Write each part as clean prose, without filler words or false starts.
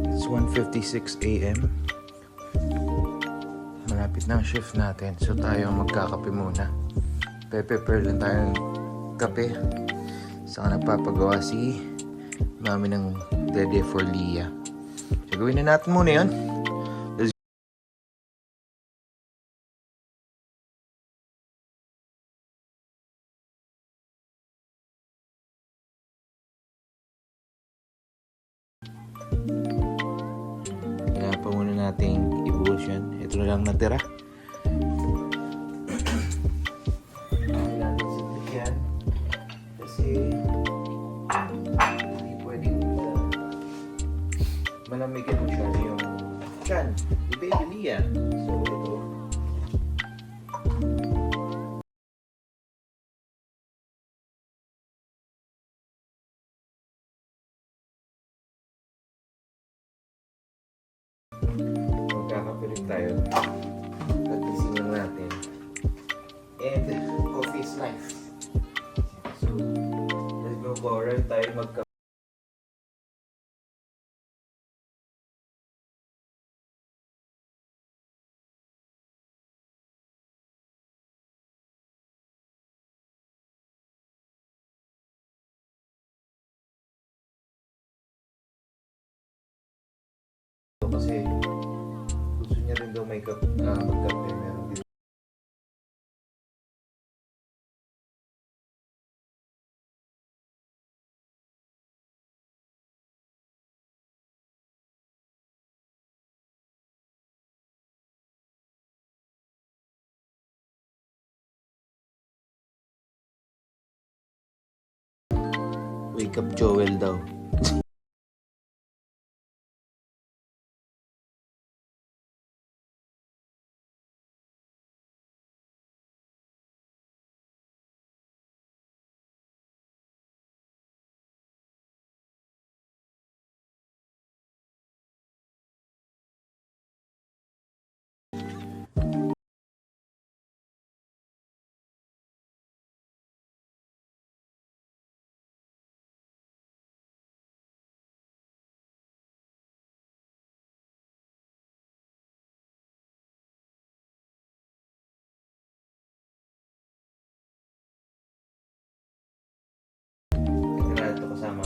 It's 1:56 AM. Malapit na ang shift natin. So tayo ang magkakape muna. Prepare lang tayo ng kape. Saka nagpapagawa si mami ng Dede for Leah. So gawin na natin muna yun. Kailangan pa muna nating ibuhos yan. Ito na lang natira. Kailangan natin siglit yan. Kasi hindi pwedeng malamigin mo siya yung chan. Di baby Leah. So ito. Magkakapilit tayo at isinan natin, and coffee is life. So let's go forward tayo magkape. Kasi gusto niya rin daw may magkape. Meron din. Wake up Joel daw. Ito kasama.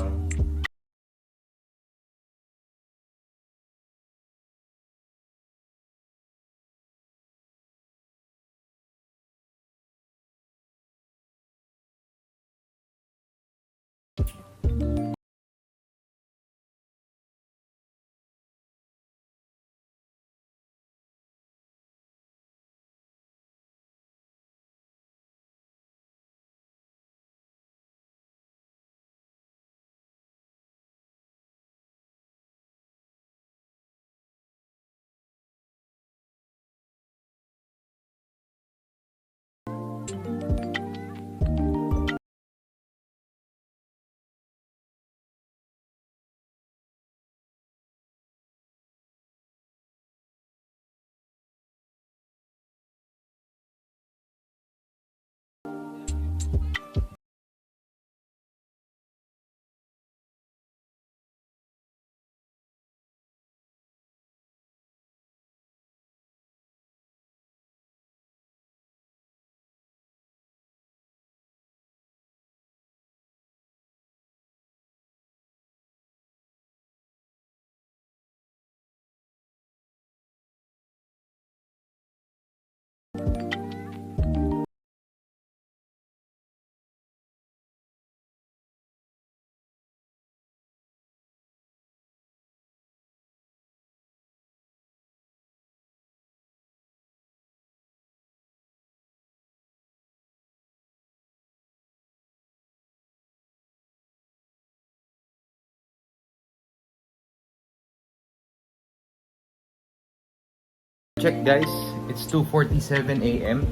Check guys, it's 2:47 AM.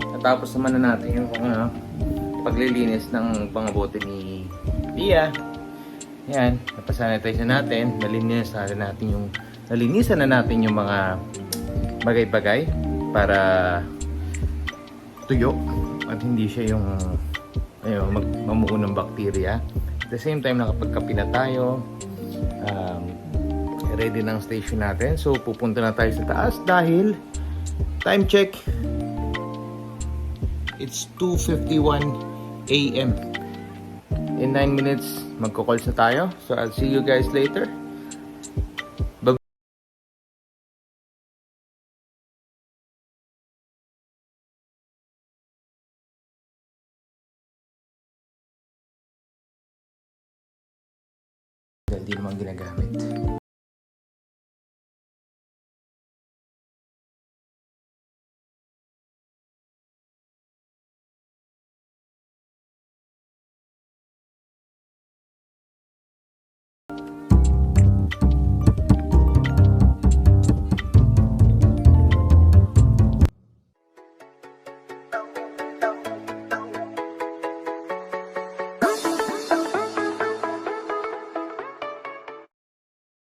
Natapos naman na natin yung paglilinis ng pangabote ni Leah. Yan, napasanitize na natin, nalinisan na natin yung mga bagay-bagay para tuyo at hindi siya yung mamuo ng bakterya. At the same time, nakapagkape na tayo. Ready na ang station natin. So, pupunta na tayo sa taas dahil time check. It's 2:51 a.m. In 9 minutes, magko-calls na tayo. So, I'll see you guys later. Hindi naman ginagamit.